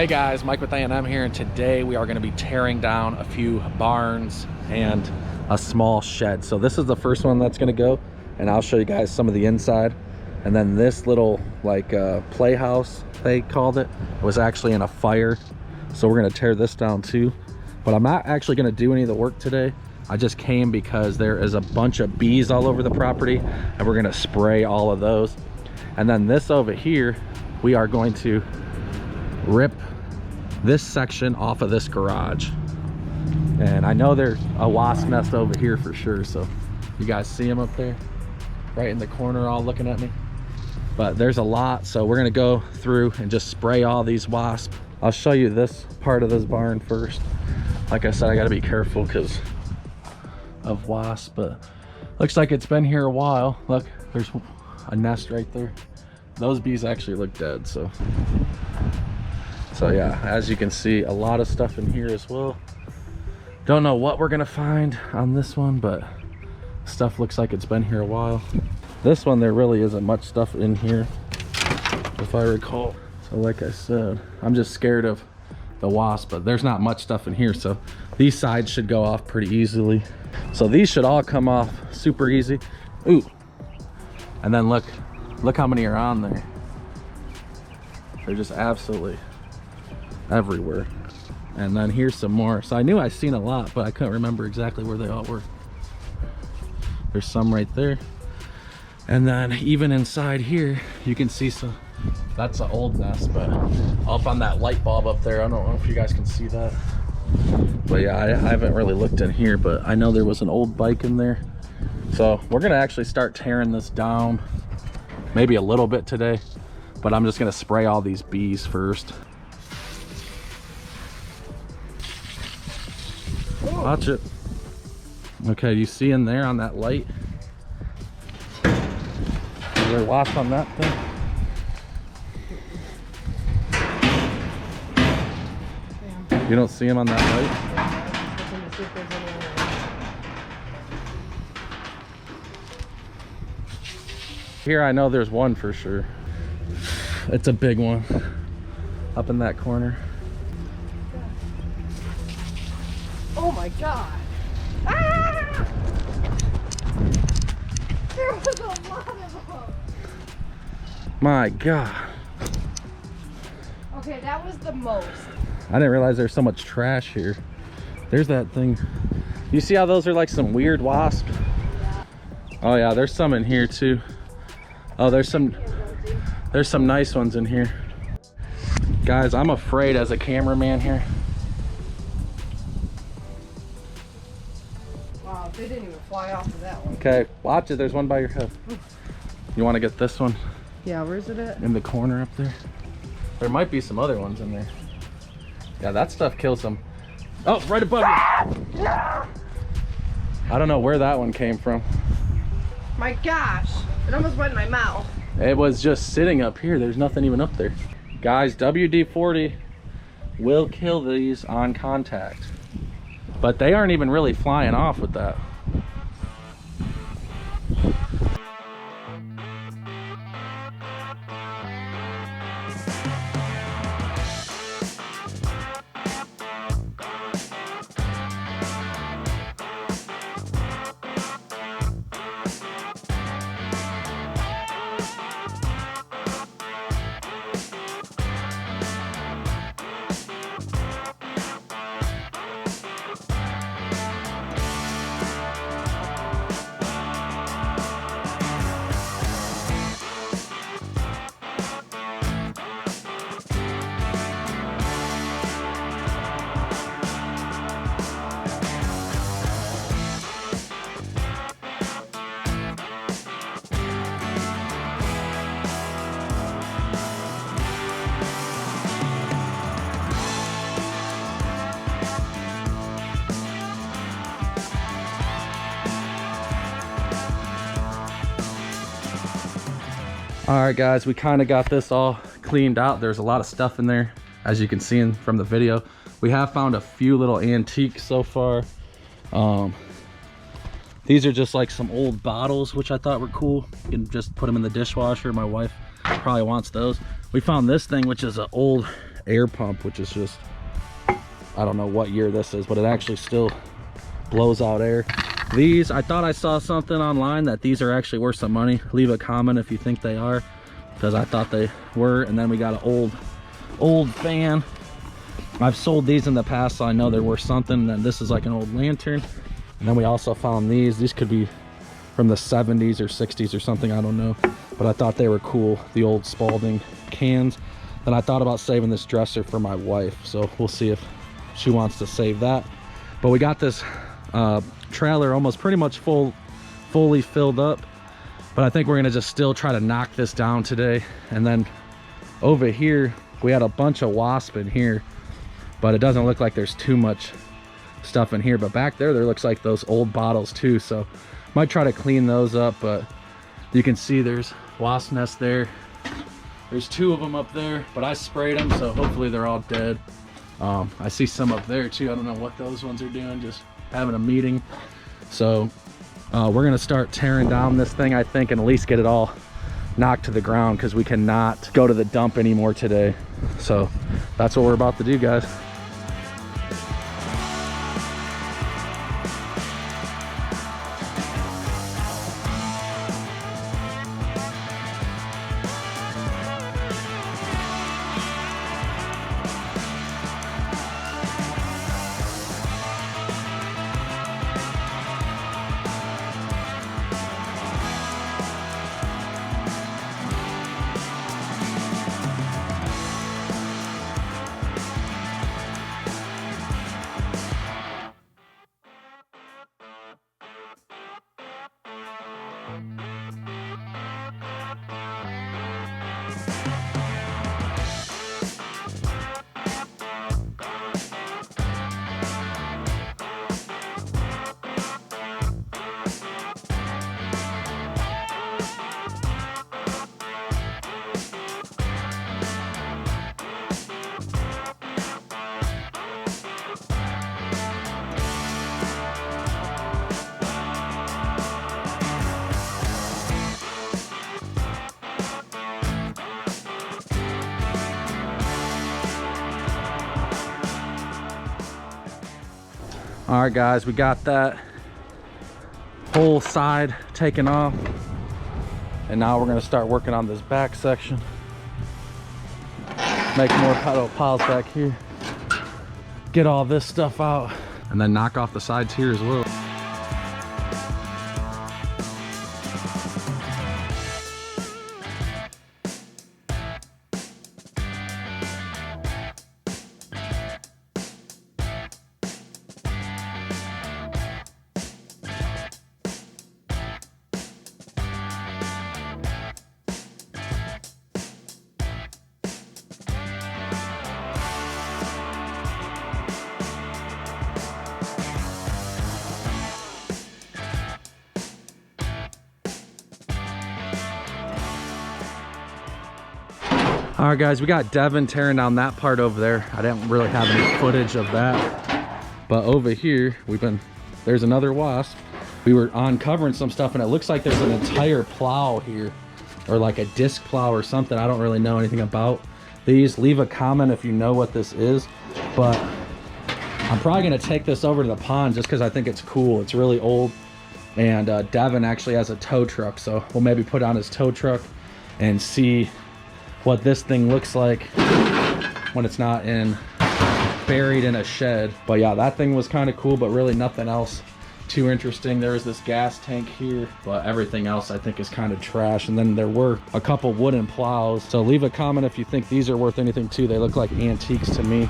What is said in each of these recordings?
Hey guys, Mike with A&M here, and today we are going to be tearing down a few barns and a small shed. So this is the first one that's going to go, and I'll show you guys some of the inside. And then this little like playhouse, they called it, was actually in a fire. So we're going to tear this down too. But I'm not actually going to do any of the work today. I just came because there is a bunch of bees all over the property, and we're going to spray all of those. And then this over here, we are going to rip this section off of this garage. And I know there's a wasp nest over here for sure, so you guys see them up there right in the corner all looking at me. But there's a lot, so we're gonna go through and just spray all these wasps. I'll show you this part of this barn first. Like I said, I gotta be careful because of wasps, but looks like it's been here a while. Look, there's a nest right there. Those bees actually look dead, so yeah, as you can see, a lot of stuff in here as well. Don't know what we're gonna find on this one, but stuff looks like it's been here a while. This one, there really isn't much stuff in here, if I recall. So like I said, I'm just scared of the wasp, but there's not much stuff in here, so these sides should go off pretty easily. So these should all come off super easy. Ooh, and then look how many are on there. They're just absolutely everywhere. And then here's some more. So I knew I seen a lot, but I couldn't remember exactly where they all were. There's some right there. And then even inside here, you can see some, that's an old nest, but up on that light bulb up there, I don't know if you guys can see that. But yeah, I haven't really looked in here, but I know there was an old bike in there. So we're gonna actually start tearing this down, maybe a little bit today, but I'm just gonna spray all these bees first. Watch it. Okay, you see in there on that light? Is there a wasp on that thing? Yeah. You don't see him on that light? Here I know there's one for sure. It's a big one up in that corner. Oh my god! Ah! There was a lot of them! My god. Okay, that was the most. I didn't realize there's so much trash here. There's that thing. You see how those are like some weird wasps? Yeah. Oh yeah, there's some in here too. Oh, there's some nice ones in here. Guys, I'm afraid as a cameraman here. Wow, they didn't even fly off of that one. Okay, watch it. There's one by your head. You want to get this one? Yeah, where's it at? In the corner up there. There might be some other ones in there. Yeah, that stuff kills them. Oh, right above you. I don't know where that one came from. My gosh, it almost went in my mouth. It was just sitting up here. There's nothing even up there. Guys, WD-40 will kill these on contact. But they aren't even really flying off with that. All right guys, we kind of got this all cleaned out. There's a lot of stuff in there, as you can see from the video. We have found a few little antiques so far. These are just like some old bottles, which I thought were cool. You can just put them in the dishwasher. My wife probably wants those. We found this thing, which is an old air pump, which is just, I don't know what year this is, but it actually still blows out air. These, I thought I saw something online that these are actually worth some money. Leave a comment if you think they are, because I thought they were. And then we got an old fan. I've sold these in the past, so I know they're worth something. And then this is like an old lantern. And then we also found these. These could be from the 70s or 60s or something, I don't know. But I thought they were cool, the old Spalding cans. Then I thought about saving this dresser for my wife, so we'll see if she wants to save that. But we got this trailer almost pretty much fully filled up, but I think we're gonna just still try to knock this down today. And then over here we had a bunch of wasp in here, but it doesn't look like there's too much stuff in here. But back there looks like those old bottles too, so might try to clean those up. But you can see there's wasp nests there. There's 2 of them up there, but I sprayed them, so hopefully they're all dead. I see some up there too. I don't know what those ones are doing, just having a meeting. So we're gonna start tearing down this thing, I think, and at least get it all knocked to the ground, because we cannot go to the dump anymore today. So that's what we're about to do, guys. All right, guys, we got that whole side taken off, and now we're gonna start working on this back section. Make more pedal piles back here, get all this stuff out, and then knock off the sides here as well. All right, guys, we got Devin tearing down that part over there. I didn't really have any footage of that, but over here there's another wasp. We were uncovering some stuff, and it looks like there's an entire plow here, or like a disc plow or something. I don't really know anything about these. Leave a comment if you know what this is, but I'm probably gonna take this over to the pond just because I think it's cool. It's really old, and Devin actually has a tow truck, so we'll maybe put on his tow truck and see what this thing looks like when it's not buried in a shed. But yeah, that thing was kind of cool, but really nothing else too interesting. There was this gas tank here, but everything else I think is kind of trash. And then there were a couple wooden plows. So leave a comment if you think these are worth anything too. They look like antiques to me.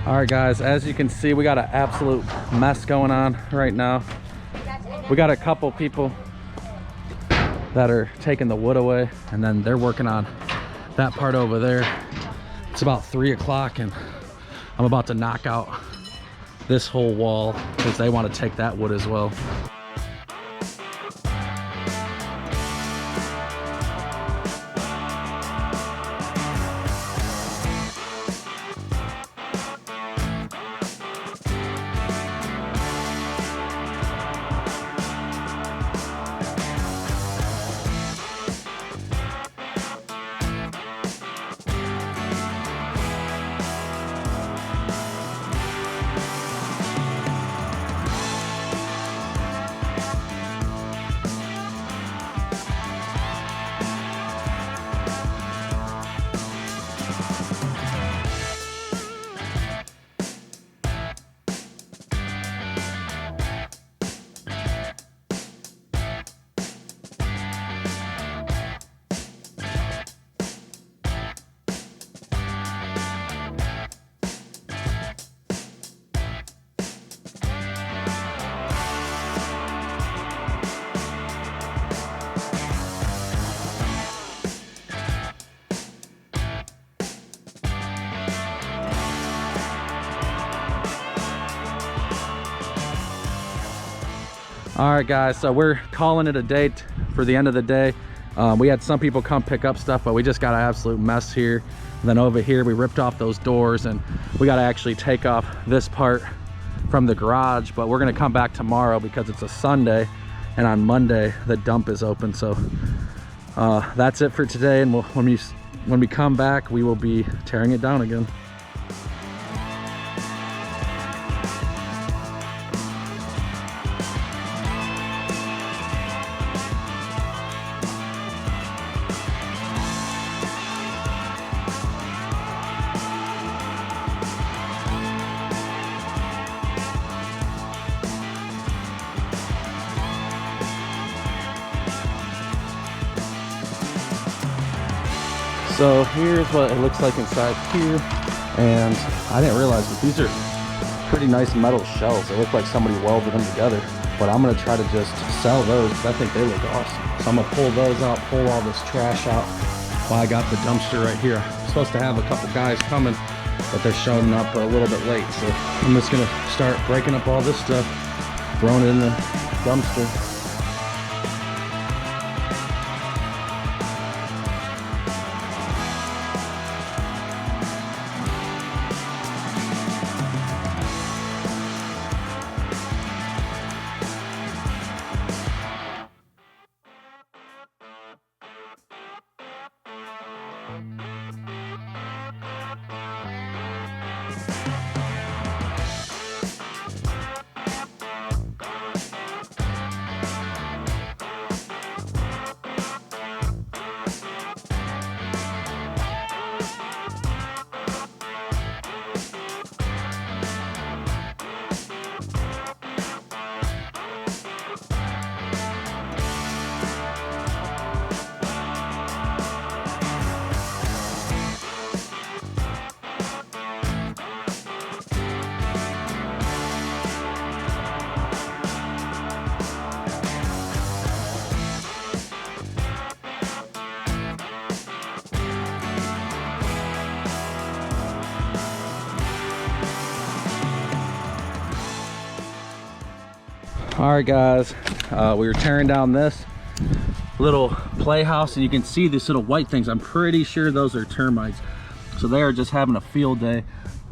All right, guys, as you can see, we got an absolute mess going on right now. We got a couple people that are taking the wood away, and then they're working on that part over there. It's about 3 o'clock, and I'm about to knock out this whole wall because they want to take that wood as well. All right, guys, so we're calling it a day for the end of the day. We had some people come pick up stuff, but we just got an absolute mess here. And then over here, we ripped off those doors, and we got to actually take off this part from the garage, but we're gonna come back tomorrow because it's a Sunday, and on Monday, the dump is open. So that's it for today, and when we come back, we will be tearing it down again. So here's what it looks like inside here, and I didn't realize, but these are pretty nice metal shells. They look like somebody welded them together, but I'm gonna try to just sell those because I think they look awesome. So I'm gonna pull those out, pull all this trash out while I got the dumpster right here. I'm supposed to have a couple guys coming, but they're showing up a little bit late. So I'm just gonna start breaking up all this stuff, throwing it in the dumpster. All right, guys, we were tearing down this little playhouse, and you can see these little white things. I'm pretty sure those are termites. So they are just having a field day,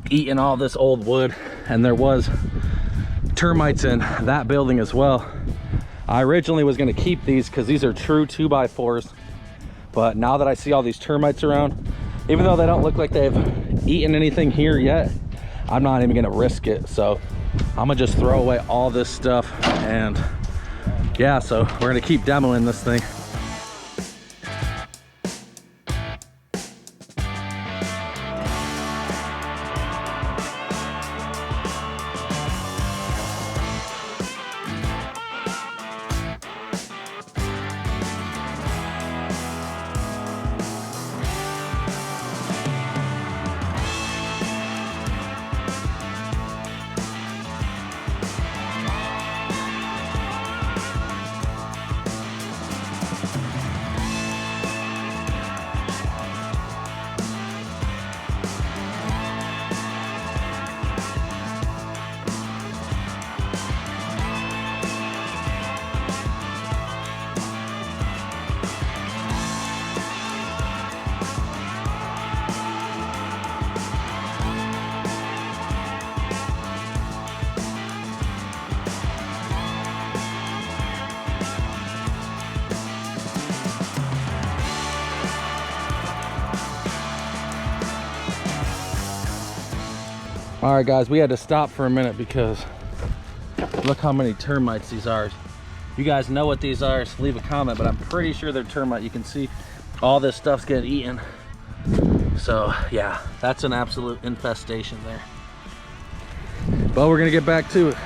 eating all this old wood, and there was termites in that building as well. I originally was going to keep these because these are true 2x4s, but now that I see all these termites around, even though they don't look like they've eaten anything here yet, I'm not even going to risk it. So I'm gonna just throw away all this stuff, and yeah, so we're gonna keep demoing this thing. All right, guys, we had to stop for a minute because look how many termites these are. If you guys know what these are, just leave a comment, but I'm pretty sure they're termite. You can see all this stuff's getting eaten. So yeah, that's an absolute infestation there. But we're gonna get back to it.